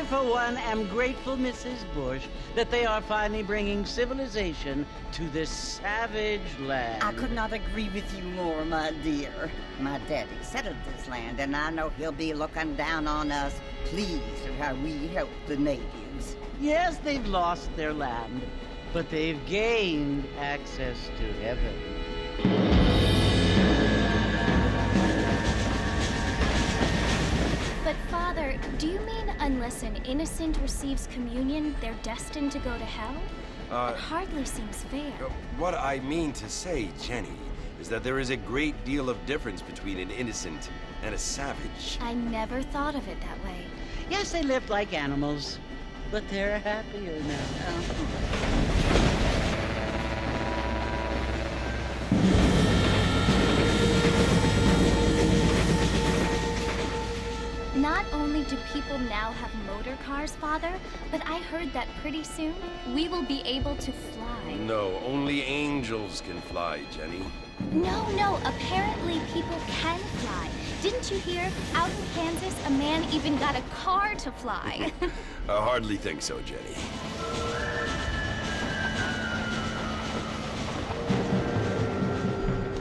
I, for one, am grateful, Mrs. Bush, that they are finally bringing civilization to this savage land. I could not agree with you more, my dear. My daddy settled this land, and I know he'll be looking down on us, pleased at how we help the natives. Yes, they've lost their land, but they've gained access to heaven. But Father, do you mean unless an innocent receives communion, they're destined to go to hell? That hardly seems fair. What I mean to say, Jenny, is that there is a great deal of difference between an innocent and a savage. I never thought of it that way. Yes, they lived like animals, but they're happier now. Not only do people now have motor cars, Father, but I heard that pretty soon we will be able to fly. No, only angels can fly, Jenny. No, apparently people can fly. Didn't you hear? Out in Kansas, a man even got a car to fly. I hardly think so, Jenny.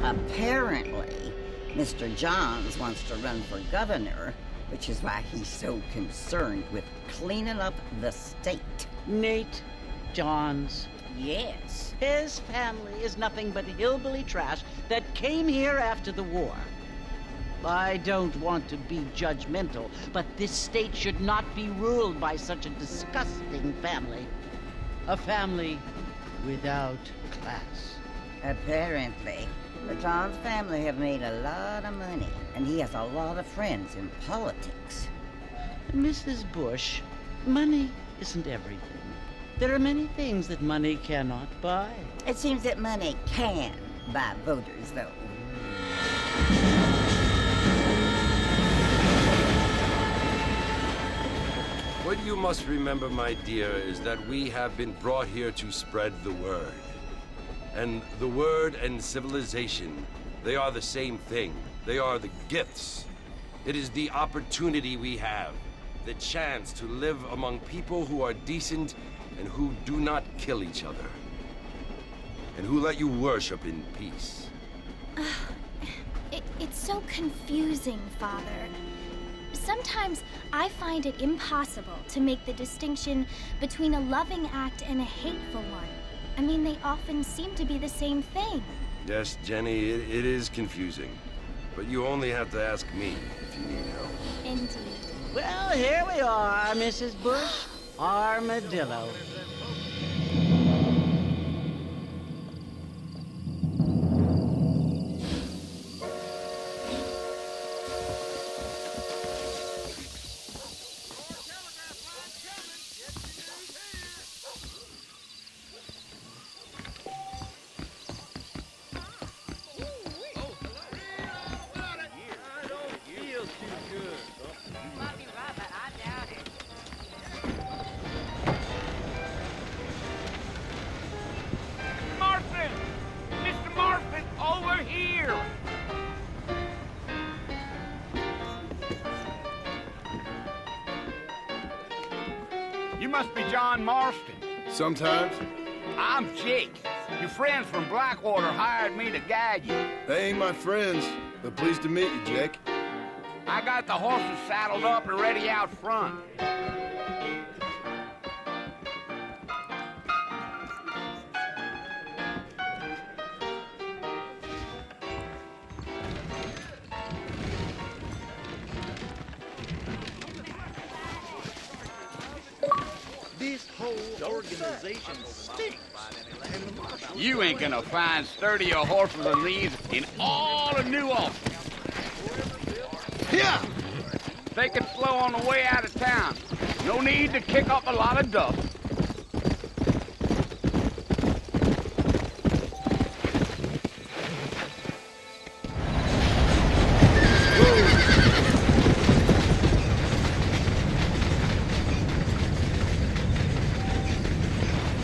Apparently, Mr. Johns wants to run for governor, which is why he's so concerned with cleaning up the state. Nate Johns. Yes. His family is nothing but hillbilly trash that came here after the war. I don't want to be judgmental, but this state should not be ruled by such a disgusting family. A family without class. Apparently, the Johns family have made a lot of money, and he has a lot of friends in politics. Mrs. Bush, money isn't everything. There are many things that money cannot buy. It seems that money can buy voters, though. What you must remember, my dear, is that we have been brought here to spread the word. And the word and civilization, they are the same thing. They are the gifts. It is the opportunity we have, the chance to live among people who are decent and who do not kill each other, and who let you worship in peace. It's so confusing, Father. Sometimes I find it impossible to make the distinction between a loving act and a hateful one. I mean, they often seem to be the same thing. Yes, Jenny, it is confusing. But you only have to ask me if you need help. Indeed. Well, here we are, Mrs. Bush. Armadillo. You must be John Marston. Sometimes. I'm Jake. Your friends from Blackwater hired me to guide you. They ain't my friends, but pleased to meet you, Jake. I got the horses saddled up and ready out front. This whole organization stinks. You ain't gonna find sturdier horses than these in all of New Orleans. Yeah! Take it slow on the way out of town. No need to kick up a lot of dust.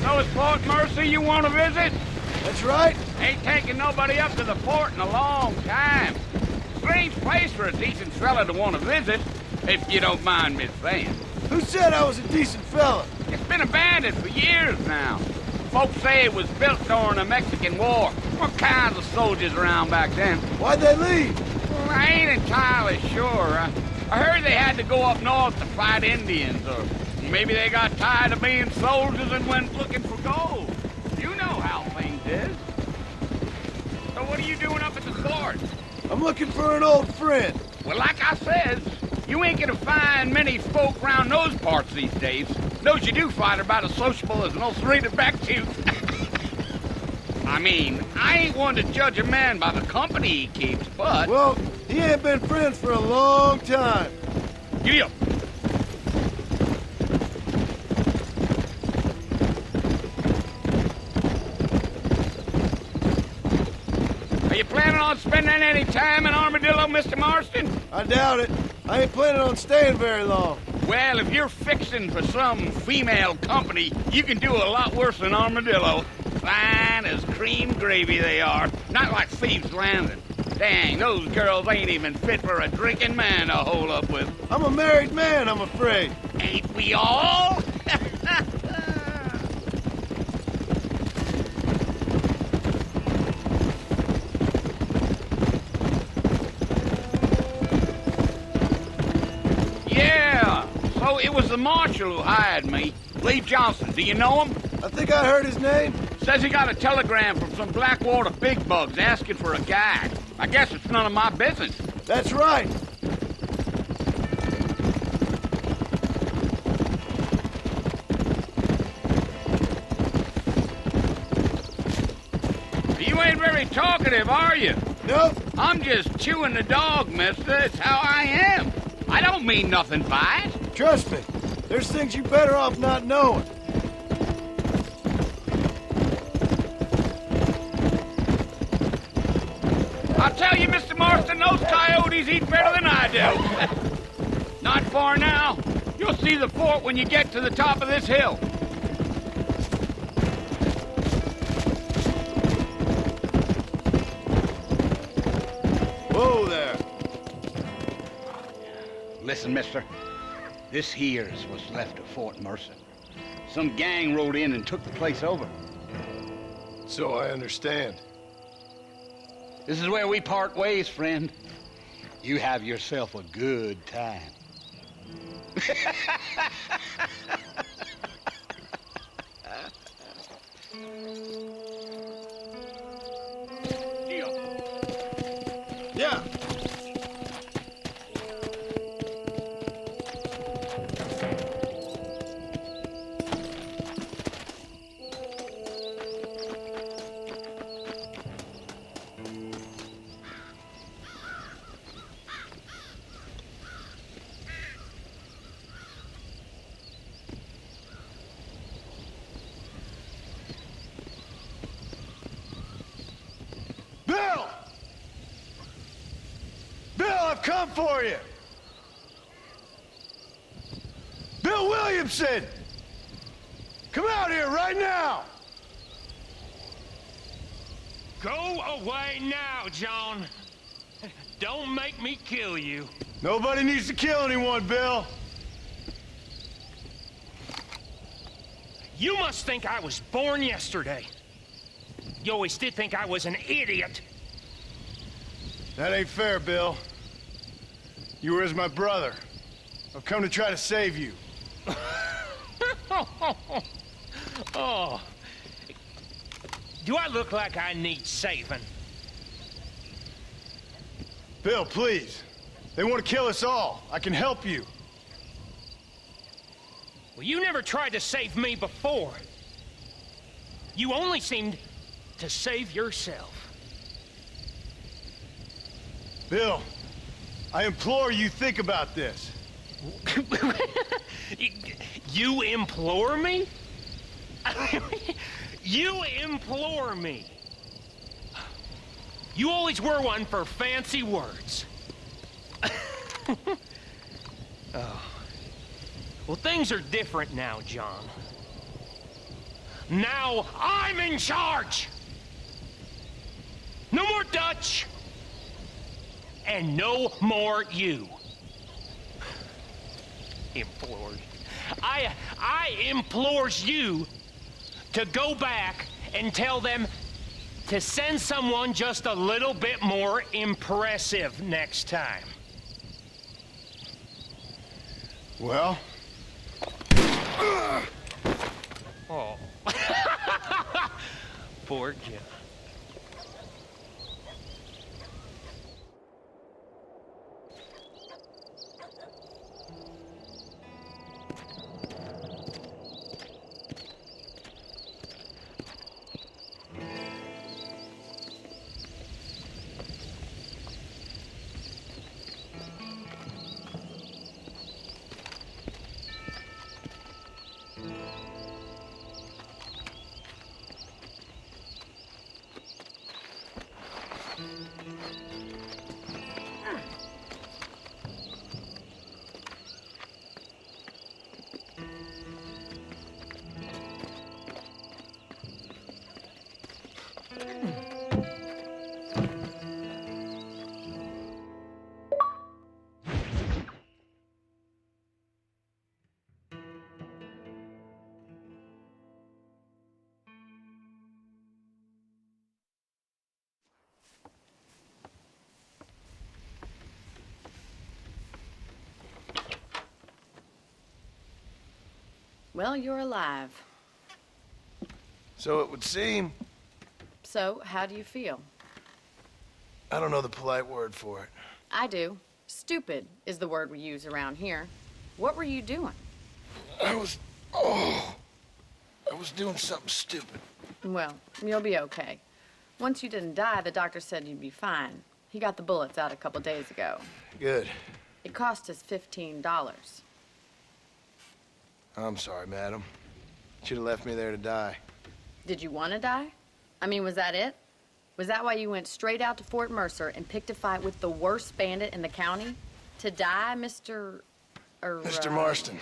So it's Fort Mercy you want to visit? That's right. Ain't taking nobody up to the fort in a long time. Strange place for a decent fella to want to visit. if you don't mind me saying. Who said I was a decent fella? It's been abandoned for years now. Folks say it was built during the Mexican War. What kinds of soldiers around back then? Why'd they leave? Well, I ain't entirely sure. I heard they had to go up north to fight Indians, or maybe they got tired of being soldiers and went looking for gold. You know how things is. So what are you doing up at the fort? I'm looking for an old friend. Well, like I says, you ain't gonna find many folk around those parts these days. Those you do find are about as sociable as an ulcerated back tooth. I mean, I ain't one to judge a man by the company he keeps, but... Well, he ain't been friends for a long time. Giddy up. Are you planning on spending any time in Armadillo, Mr. Marston? I doubt it. I ain't planning on staying very long. Well, if you're fixing for some female company, you can do a lot worse than Armadillo. Fine as cream gravy they are. Not like Thieves' Landing. Dang, those girls ain't even fit for a drinking man to hole up with. I'm a married man, I'm afraid. Ain't we all? Yeah, so it was the marshal who hired me. Lee Johnson, do you know him? I think I heard his name. Says he got a telegram from some Blackwater big bugs asking for a guide. I guess it's none of my business. That's right. You ain't very talkative, are you? Nope. I'm just chewing the dog, mister. It's how I am. I don't mean nothing by it. Trust me. There's things you better off not knowing. I'll tell you, Mr. Marston, those coyotes eat better than I do. Not far now. You'll see the fort when you get to the top of this hill. Whoa there. Listen, mister. This here's what's left of Fort Mercer. Some gang rode in and took the place over. So I understand. This is where we part ways, friend. You have yourself a good time. Yeah. Bill! Bill, I've come for you! Bill Williamson! Come out here right now! Go away now, John. Don't make me kill you. Nobody needs to kill anyone, Bill. You must think I was born yesterday. You always did think I was an idiot. That ain't fair, Bill. You were as my brother. I've come to try to save you. Oh. Do I look like I need saving? Bill, please. They want to kill us all. I can help you. Well, you never tried to save me before. You only seemed to save yourself. Bill, I implore you think about this. You implore me? You implore me. You always were one for fancy words. Oh. Well, things are different now, John. Now I'm in charge. No more Dutch. And no more you. I implores you to go back and tell them to send someone just a little bit more impressive next time. Well? Oh. Poor Jim. Well, you're alive. So it would seem. So, how do you feel? I don't know the polite word for it. I do. Stupid is the word we use around here. What were you doing? I was doing something stupid. Well, you'll be okay. Once you didn't die, the doctor said you'd be fine. He got the bullets out a couple days ago. Good. It cost us $15. I'm sorry, madam. Should have left me there to die. Did you want to die? I mean, was that it? Was that why you went straight out to Fort Mercer and picked a fight with the worst bandit in the county? To die, Mr. Mr. Marston.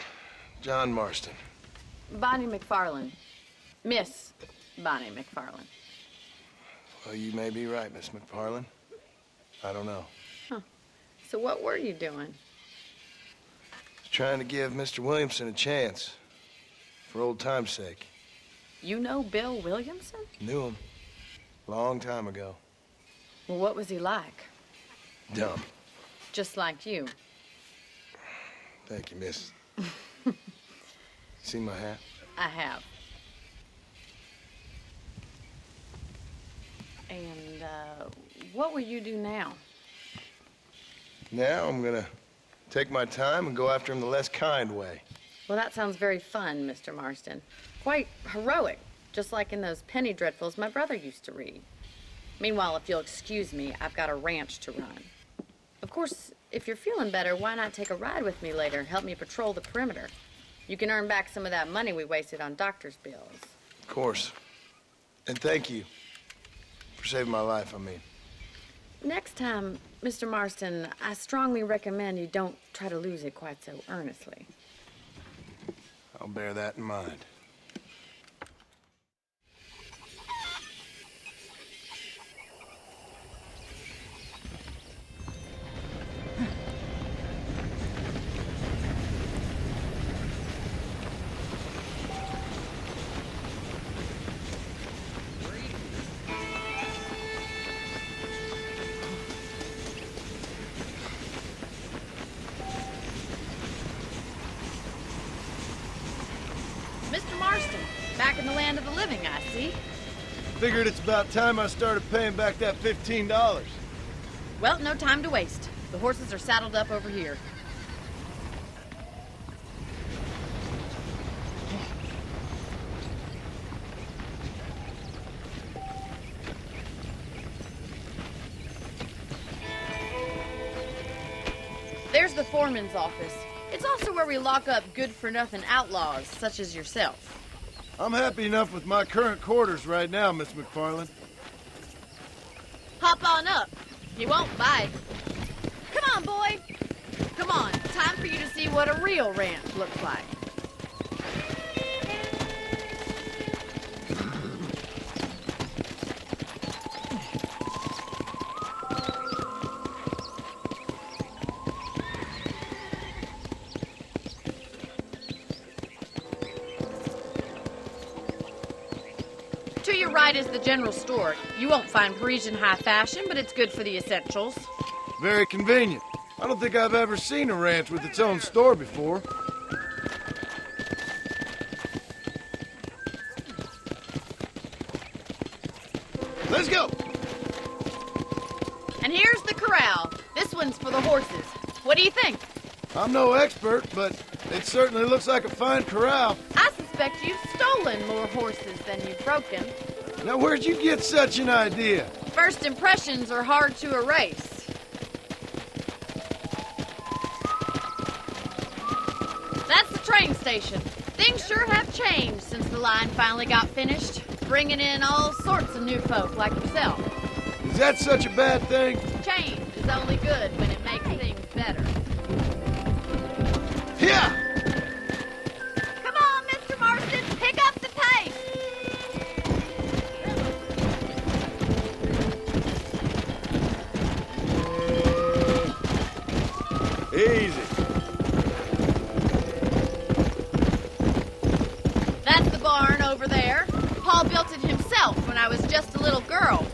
John Marston. Bonnie McFarland. Miss Bonnie McFarland. Well, you may be right, Miss McFarland. I don't know. Huh. So what were you doing? Trying to give Mr. Williamson a chance. For old time's sake. You know Bill Williamson? Knew him. Long time ago. Well, what was he like? Dumb. Just like you. Thank you, miss. See my hat? I have. And, what will you do now? Now I'm gonna take my time and go after him the less kind way. Well, that sounds very fun, Mr. Marston. Quite heroic, just like in those penny dreadfuls my brother used to read. Meanwhile, if you'll excuse me, I've got a ranch to run. Of course, if you're feeling better, why not take a ride with me later and help me patrol the perimeter? You can earn back some of that money we wasted on doctor's bills. Of course. And thank you for saving my life, I mean. Next time, Mr. Marston, I strongly recommend you don't try to lose it quite so earnestly. I'll bear that in mind. Mr. Marston, back in the land of the living, I see. Figured it's about time I started paying back that $15. Well, no time to waste. The horses are saddled up over here. There's the foreman's office. It's also where we lock up good-for-nothing outlaws, such as yourself. I'm happy enough with my current quarters right now, Miss McFarland. Hop on up. You won't bite. Come on, boy. Come on. Time for you to see what a real ranch looks like. right is the general store. You won't find Parisian high fashion, but it's good for the essentials. Very convenient. I don't think I've ever seen a ranch with its own store before. Let's go! And here's the corral. This one's for the horses. What do you think? I'm no expert, but it certainly looks like a fine corral. I suspect you've stolen more horses than you've broken. Now, where'd you get such an idea? First impressions are hard to erase. That's the train station. Things sure have changed since the line finally got finished, bringing in all sorts of new folk like yourself. Is that such a bad thing? Change is only good when it makes things better. Yeah! Come on, Mr. Marston, pick up the pace! Easy. That's the barn over there. Paul built it himself when I was just a little girl.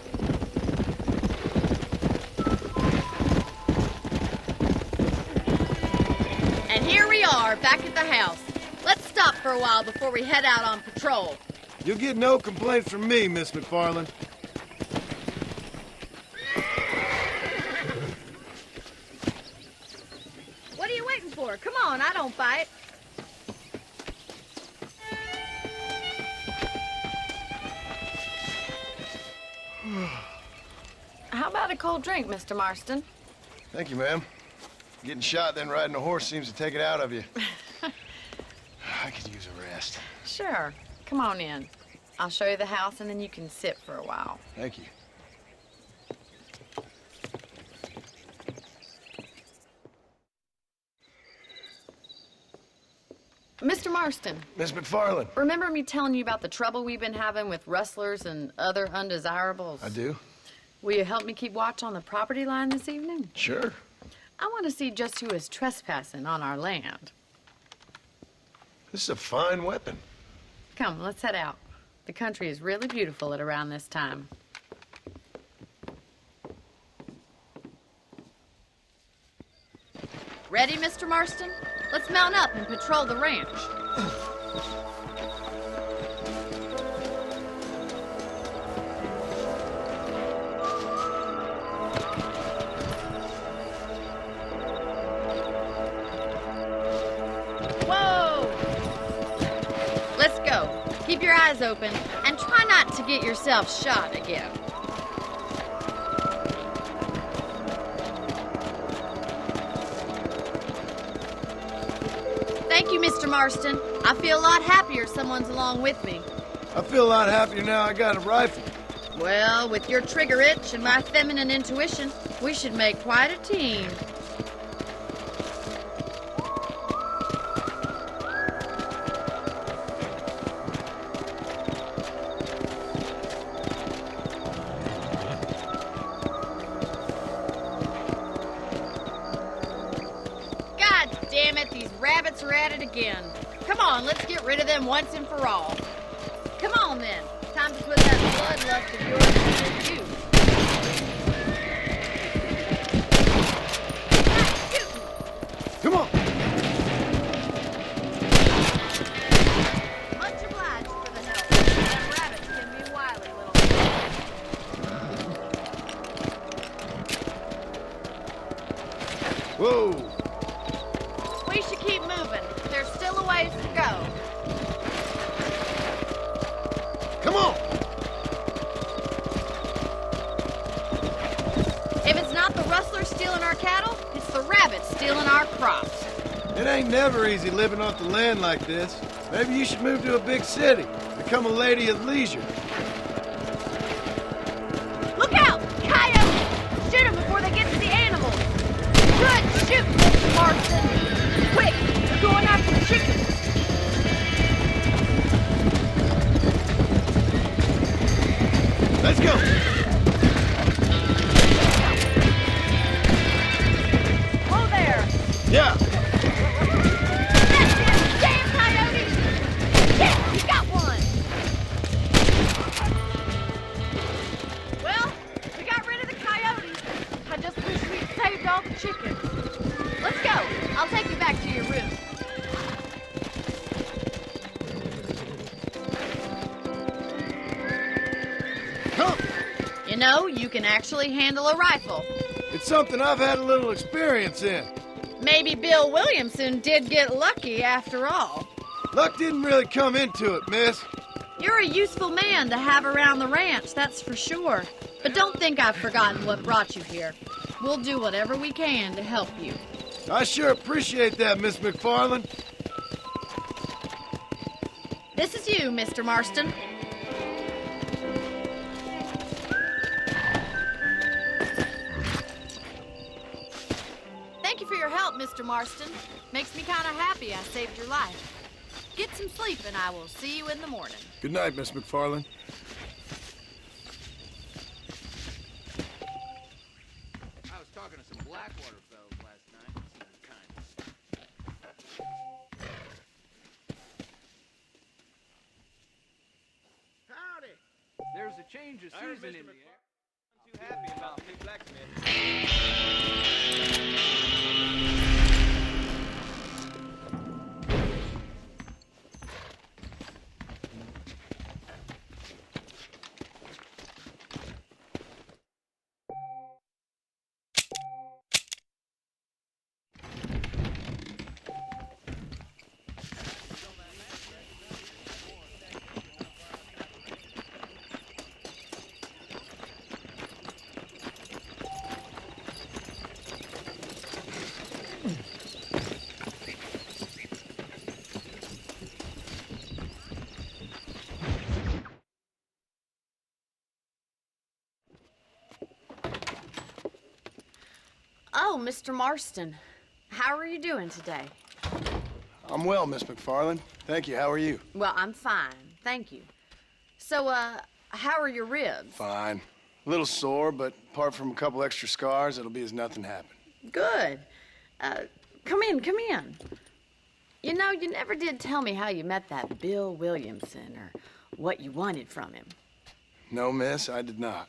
And here we are, back at the house. Let's stop for a while before we head out on patrol. You'll get no complaints from me, Miss McFarland. What are you waiting for? Come on, I don't bite. How about a cold drink, Mr. Marston? Thank you, ma'am. Getting shot, then riding a horse seems to take it out of you. I could use a rest. Sure. Come on in. I'll show you the house, and then you can sit for a while. Thank you. Mr. Marston, Miss McFarland. remember me telling you about the trouble we've been having with rustlers and other undesirables? I do. Will you help me keep watch on the property line this evening? Sure. I want to see just who is trespassing on our land. This is a fine weapon. Come, let's head out. The country is really beautiful at around this time. Ready, Mr. Marston? Let's mount up and patrol the ranch. Whoa! Let's go. Keep your eyes open and try not to get yourself shot again. Thank you, Mr. Marston. I feel a lot happier someone's along with me. I feel a lot happier now I got a rifle. Well, with your trigger itch and my feminine intuition, we should make quite a team. God damn it, these rabbits are at it again. Come on, let's get rid of them once and for all. Come on then. Time to put that bloodlust of yours to good use. Come on. Much obliged for the help. Them rabbits can be wily little things. Whoa. We should keep moving. There's still a ways to go. Come on. If it's not the rustlers stealing our cattle, it's the rabbits stealing our crops. It ain't never easy living off the land like this. Maybe you should move to a big city. Become a lady of leisure. Look out! Coyotes! Shoot them before they get to the animals. Good shooting, Mr. Marston. Quick, we're going after chickens. Let's go. Whoa there! Yeah. That's it! Damn coyotes! Yeah, you got one! chicken. Let's go. I'll take you back to your room. Come! You know, you can actually handle a rifle. It's something I've had a little experience in. Maybe Bill Williamson did get lucky after all. Luck didn't really come into it, miss. You're a useful man to have around the ranch, that's for sure. But don't think I've forgotten what brought you here. We'll do whatever we can to help you. I sure appreciate that, Miss McFarland. This is you, Mr. Marston. Thank you for your help, Mr. Marston. Makes me kind of happy I saved your life. Get some sleep and I will see you in the morning. Good night, Miss McFarland. I was talking to some Blackwater fellas last night. Howdy! There's a change of season in the air. I'm too happy about big blacksmith. Oh, Mr. Marston. How are you doing today? I'm well, Miss McFarland. Thank you. How are you? Well, I'm fine. Thank you. So, how are your ribs? Fine. A little sore, but apart from a couple extra scars, it'll be as nothing happened. Good. Come in, come in. You know, you never did tell me how you met that Bill Williamson or what you wanted from him. No, miss, I did not.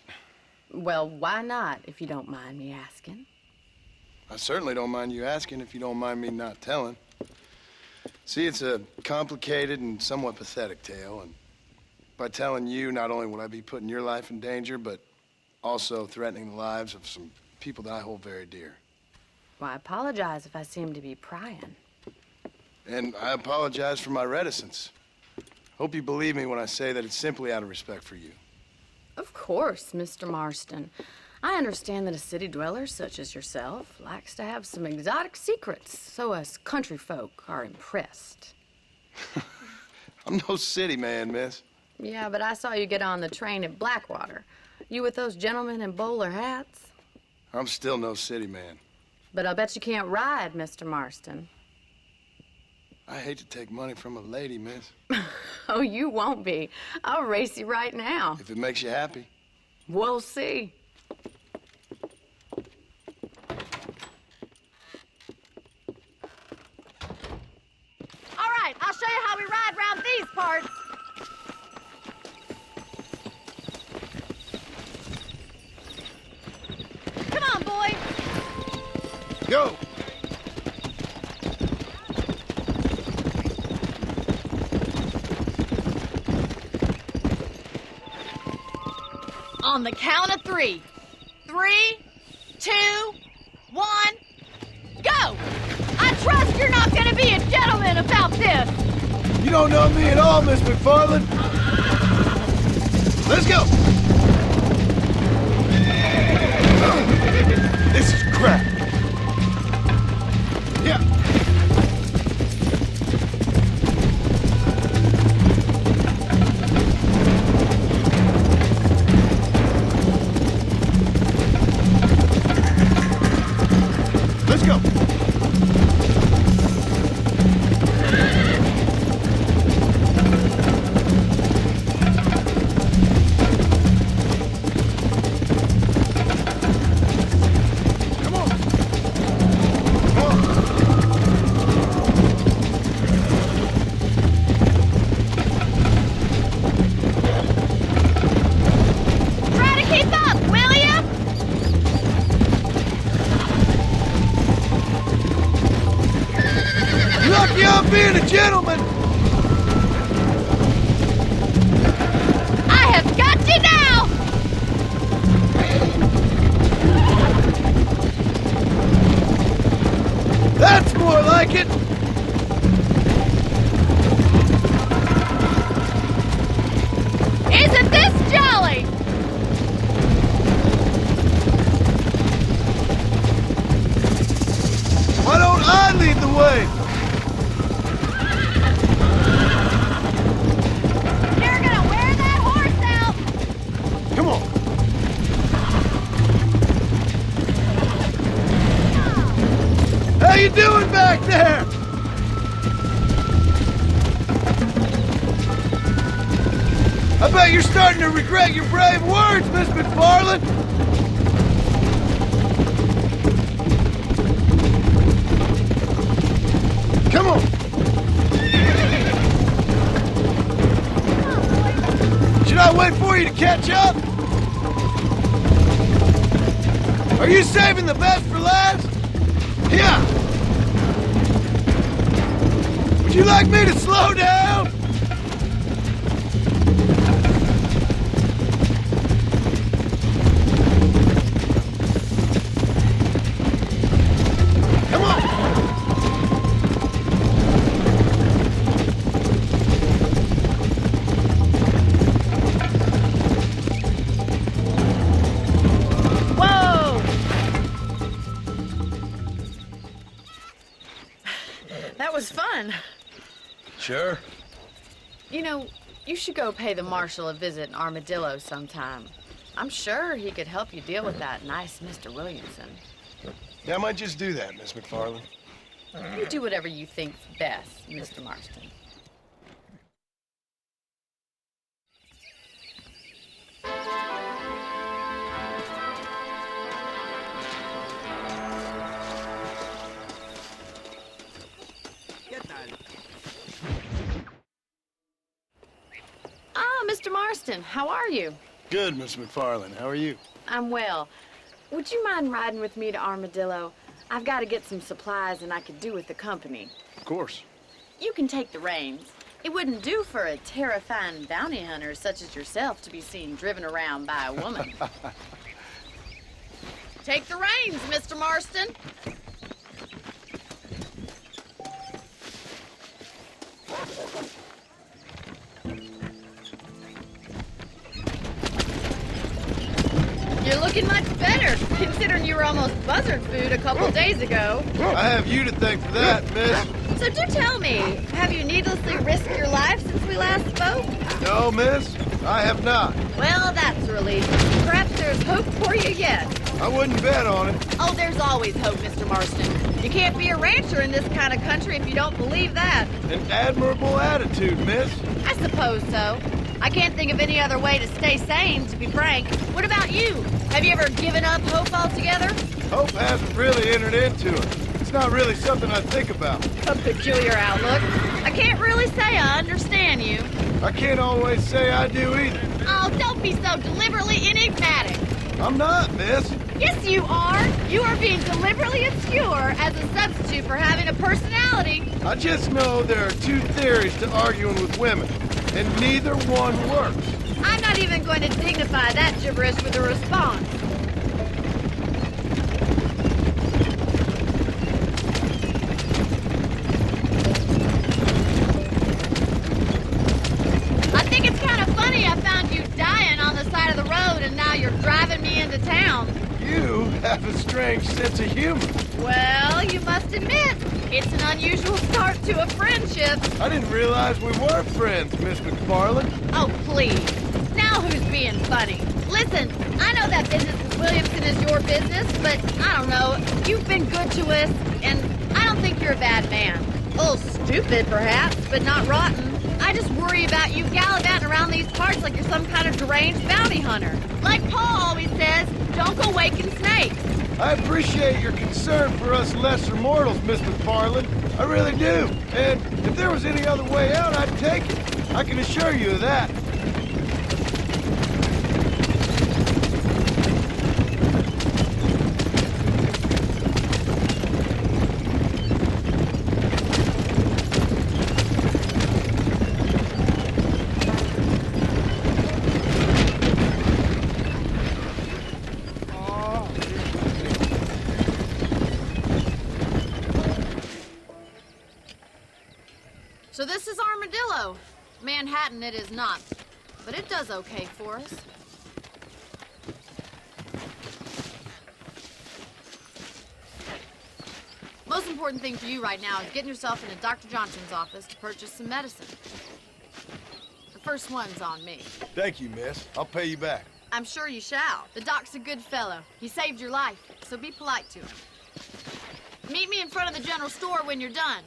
Well, why not, if you don't mind me asking? I certainly don't mind you asking if you don't mind me not telling. See, it's a complicated and somewhat pathetic tale, and by telling you, not only will I be putting your life in danger, but also threatening the lives of some people that I hold very dear. Well, I apologize if I seem to be prying. And I apologize for my reticence. Hope you believe me when I say that it's simply out of respect for you. Of course, Mr. Marston. I understand that a city dweller such as yourself likes to have some exotic secrets, so us country folk are impressed. I'm no city man, miss. Yeah, but I saw you get on the train at Blackwater. You with those gentlemen in bowler hats? I'm still no city man. But I'll bet you can't ride, Mr. Marston. I hate to take money from a lady, miss. Oh, you won't be. I'll race you right now. If it makes you happy. We'll see. All right, I'll show you how we ride around these parts. Come on, boy. Go! On the count of 3. 3, 2, 1, go! I trust you're not gonna be a gentleman about this! You don't know me at all, Miss McFarland. Let's go! This is crap. Yeah. Let's go. being a gentleman! I have got you now! That's more like it! Isn't this jolly? Why don't I lead the way? You're gonna wear that horse out! Come on. How you doing back there? I bet you're starting to regret your brave words, Miss McFarland. Come on. Should I wait for you to catch up? Are you saving the best for last? Yeah. Would you like me to slow down? Come on. Whoa! That was fun. Sure. You know, you should go pay the marshal a visit in Armadillo sometime. I'm sure he could help you deal with that nice Mr. Williamson. Yeah, I might just do that, Miss McFarland. You do whatever you think's best, Mr. Marston. Ah, Mr. Marston, how are you? Good, Miss McFarland. How are you? I'm well. Would you mind riding with me to Armadillo? I've got to get some supplies and I could do with the company. Of course. You can take the reins. It wouldn't do for a terrifying bounty hunter such as yourself to be seen driven around by a woman. Take the reins, Mr. Marston. You're looking much better, considering you were almost buzzard food a couple days ago. I have you to thank for that, miss. So do tell me, have you needlessly risked your life since we last spoke? No, miss, I have not. Well, that's a relief. Perhaps there's hope for you yet. I wouldn't bet on it. Oh, there's always hope, Mr. Marston. You can't be a rancher in this kind of country if you don't believe that. An admirable attitude, miss. I suppose so. I can't think of any other way to stay sane, to be frank. What about you? Have you ever given up hope altogether? Hope hasn't really entered into it. It's not really something I think about. A peculiar outlook. I can't really say I understand you. I can't always say I do either. Oh, don't be so deliberately enigmatic. I'm not, miss. Yes, you are. You are being deliberately obscure as a substitute for having a personality. I just know there are two theories to arguing with women, and neither one works. I'm not even going to dignify that gibberish with a response. I think it's kind of funny I found you dying on the side of the road and now you're driving me into town. You have a strange sense of humor. Well, you must admit, it's an unusual start to a friendship. I didn't realize we were friends, Miss McFarland. Oh, please. Now who's being funny? Listen, I know that business with Williamson is your business, but I don't know. You've been good to us, and I don't think you're a bad man. A little stupid, perhaps, but not rotten. I just worry about you gallivanting around these parts like you're some kind of deranged bounty hunter. Like Paul always says, don't go waking snakes. I appreciate your concern for us lesser mortals, Miss McFarland. I really do. And if there was any other way out, I'd take it. I can assure you of that. So this is Armadillo. Manhattan it is not, but it does okay for us. Most important thing for you right now is getting yourself into Dr. Johnson's office to purchase some medicine. The first one's on me. Thank you, miss. I'll pay you back. I'm sure you shall. The doc's a good fellow. He saved your life, so be polite to him. Meet me in front of the general store when you're done.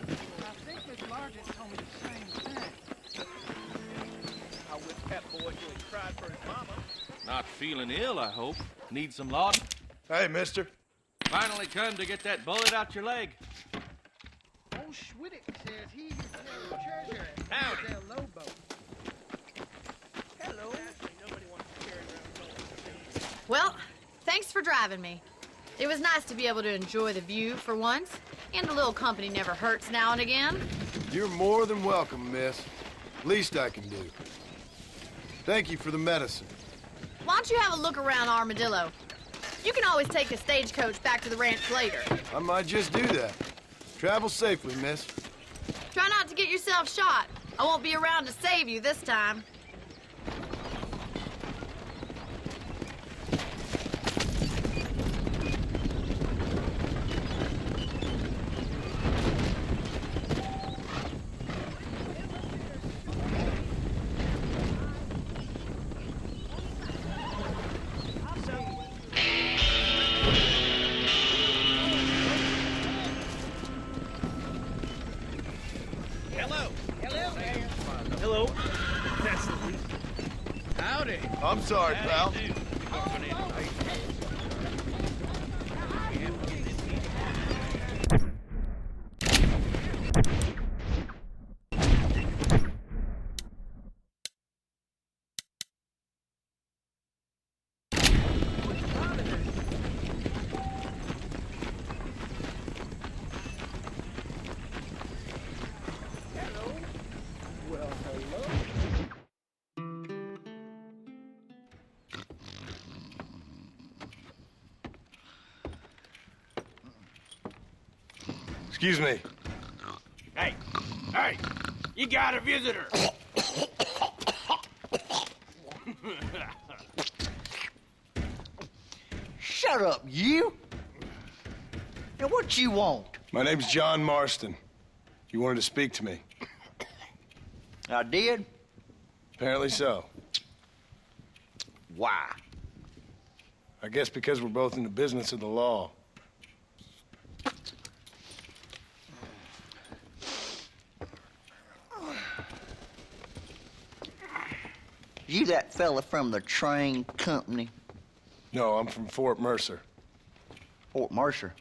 I think Miss Margaret told me the same thing. I wish that boy would have cried for his mama. Not feeling ill, I hope. Need some laudanum? Hey, mister. Finally come to get that bullet out your leg. Old Schwittick says he used to have a treasure at Howdy. Del Lobo. Hello. Nobody wants to carry around gold. Well, thanks for driving me. It was nice to be able to enjoy the view for once, and a little company never hurts now and again. You're more than welcome, miss. Least I can do. Thank you for the medicine. Why don't you have a look around Armadillo? You can always take a stagecoach back to the ranch later. I might just do that. Travel safely, miss. Try not to get yourself shot. I won't be around to save you this time. Hello. That's the reason. Howdy. I'm sorry, pal. Excuse me. Hey, you got a visitor. Shut up, you! Now, what you want? My name's John Marston. You wanted to speak to me. I did? Apparently so. Why? I guess because we're both in the business of the law. You that fella from the train company? No, I'm from Fort Mercer. Fort Mercer?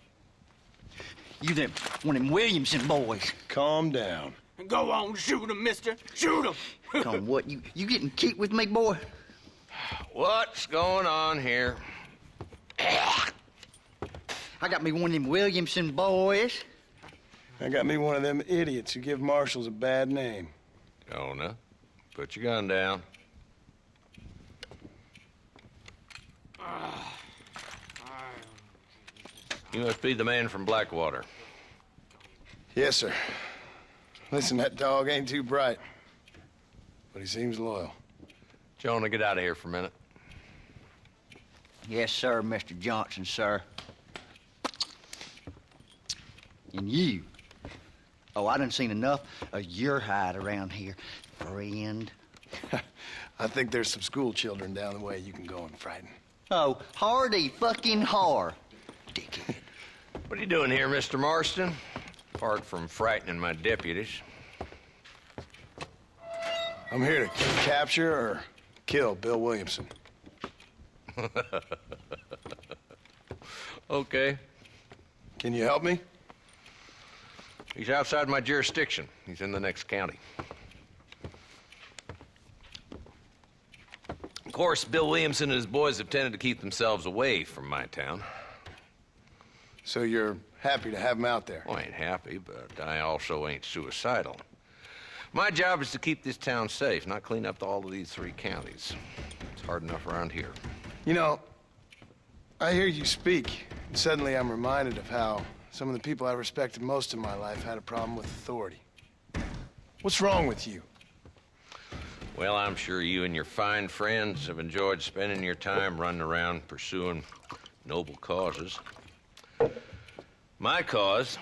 You them one of them Williamson boys? Calm down. Go on, shoot him, mister. Shoot him. Come on, what, you getting kicked with me, boy? What's going on here? I got me one of them Williamson boys. I got me one of them idiots who give marshals a bad name. Jonah, put your gun down. You must be the man from Blackwater. Yes, sir. Listen, that dog ain't too bright, but he seems loyal. Jonah, get out of here for a minute. Yes, sir, Mr. Johnson, sir. And you. Oh, I done seen enough of your hide around here, friend. I think there's some school children down the way you can go and frighten. Oh, hardy fucking har. Dickhead. What are you doing here, Mr. Marston? Apart from frightening my deputies. I'm here to capture or kill Bill Williamson. Okay. Can you help me? He's outside my jurisdiction. He's in the next county. Of course, Bill Williamson and his boys have tended to keep themselves away from my town. So you're happy to have him out there? Well, I ain't happy, but I also ain't suicidal. My job is to keep this town safe, not clean up all of these 3 counties. It's hard enough around here. You know, I hear you speak, and suddenly I'm reminded of how Some of the people I respected most in my life had a problem with authority. What's wrong with you? Well, I'm sure you and your fine friends have enjoyed spending your time running around pursuing noble causes. My cause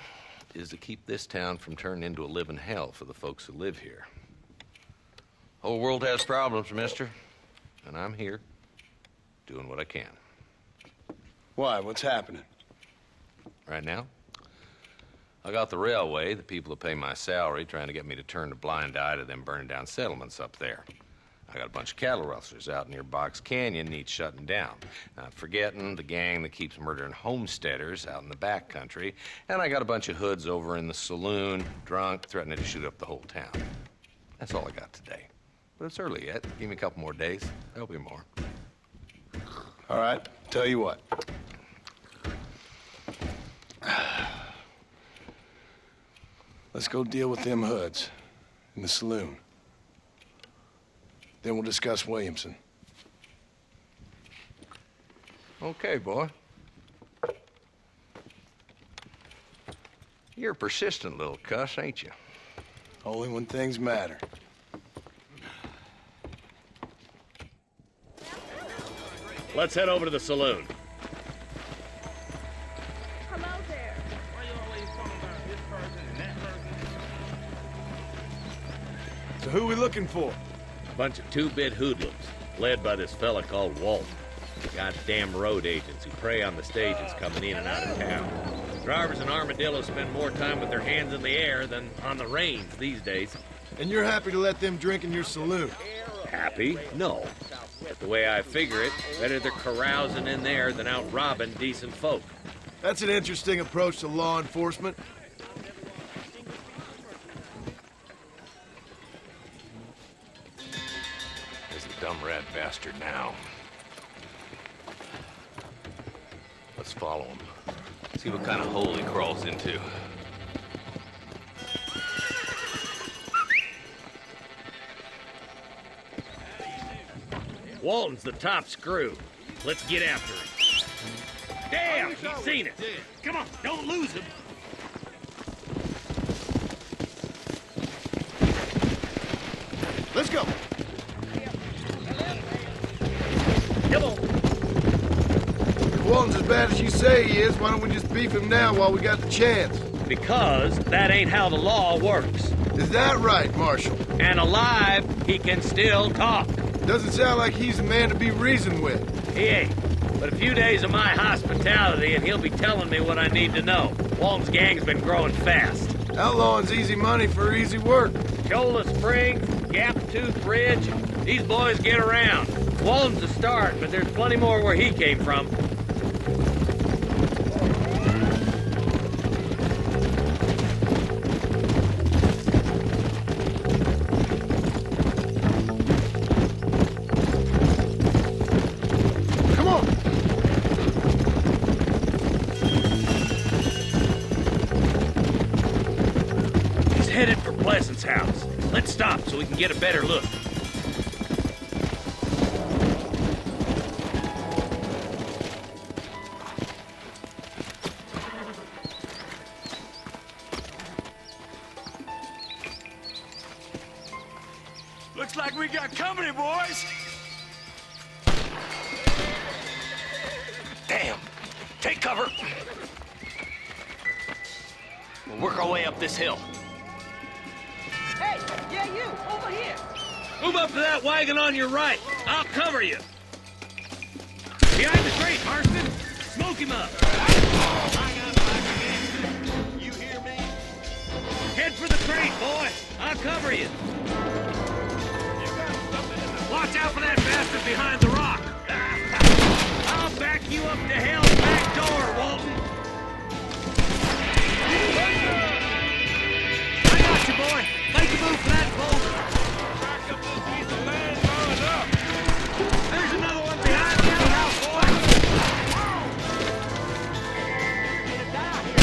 is to keep this town from turning into a living hell for the folks who live here. Whole world has problems, mister, and I'm here doing what I can. Why? What's happening? Right now, I got the railway, the people who pay my salary, trying to get me to turn a blind eye to them burning down settlements up there. I got a bunch of cattle rustlers out near Box Canyon needs shutting down. Not forgetting the gang that keeps murdering homesteaders out in the back country. And I got a bunch of hoods over in the saloon, drunk, threatening to shoot up the whole town. That's all I got today. But it's early yet. Give me a couple more days. There'll be more. All right, tell you what. Let's go deal with them hoods in the saloon. Then we'll discuss Williamson. Okay, boy. You're a persistent little cuss, ain't you? Only when things matter. Let's head over to the saloon. Hello there. Why you always talking about this person and that person? So who we looking for? A bunch of two-bit hoodlums, led by this fella called Walt. Goddamn road agents who prey on the stages coming in and out of town. Drivers in Armadillo spend more time with their hands in the air than on the reins these days. And you're happy to let them drink in your saloon? Happy? No. But the way I figure it, better they're carousing in there than out robbing decent folk. That's an interesting approach to law enforcement. There's the dumb rat bastard now. Let's follow him. See what kind of hole he crawls into. Walton's the top screw. Let's get after him. Damn, he's seen us. Come on, don't lose him. Let's go. Come on. If Walton's as bad as you say he is, why don't we just beef him now while we got the chance? Because that ain't how the law works. Is that right, Marshal? And alive, he can still talk. Doesn't sound like he's a man to be reasoned with. He ain't. But a few days of my hospitality and he'll be telling me what I need to know. Walton's gang's been growing fast. Outlawing's easy money for easy work. Shola Springs, Gap Tooth Ridge, these boys get around. Walton's the start, but there's plenty more where he came from. House. Let's stop so we can get a better look. Looks like we got company, boys. Damn! Take cover! We'll work our way up this hill. Hey, yeah, you, over here. Move up to that wagon on your right. I'll cover you. Behind the crate, Marston. Smoke him up. You hear me? Head for the crate, boy. I'll cover you. Watch out for that bastard behind the rock. I'll back you up to hell's back door, Walton. I got you, boy. Make a move for that boulder. Back up this piece of land going up. There's another one behind the outhouse, boy.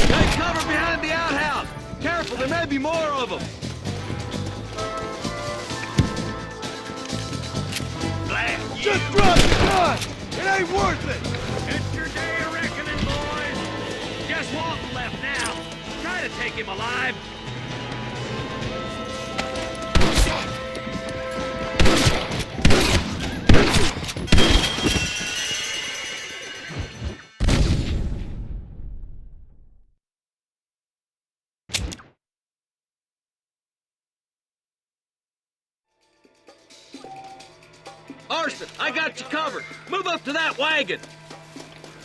Take cover behind the outhouse. Careful, there may be more of them. Blast. Just drop the gun! It ain't worth it! It's your day of reckoning, boys. Just Walton left now. Try to take him alive. Marston, I got you covered. Move up to that wagon.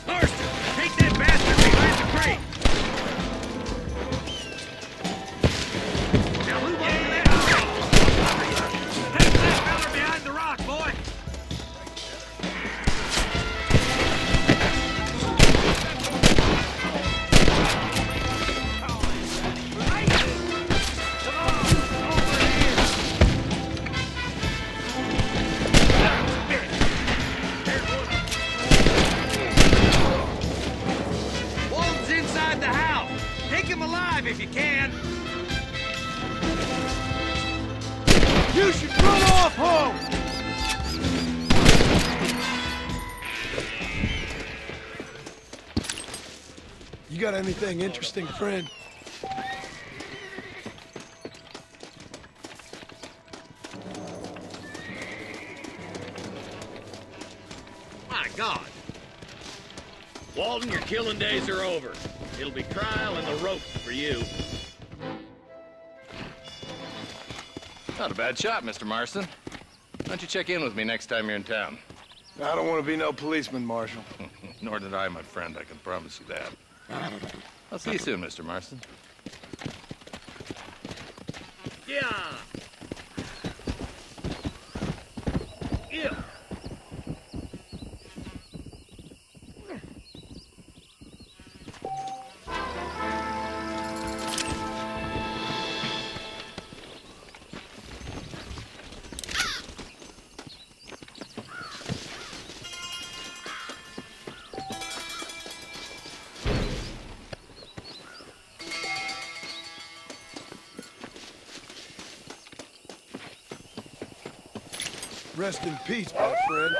Marston, take that bastard behind the crate. Now move on to that house. Take that fella behind the rock, boy. If you can. You should run off home! You got anything interesting, friend? My God. Walton, your killing days are over. It'll be trial and the rope for you. Not a bad shot, Mr. Marston. Why don't you check in with me next time you're in town? I don't want to be no policeman, Marshal. Nor did I, my friend. I can promise you that. I'll see you soon, Mr. Marston. Yeah. Yeah. Rest in peace, my friend.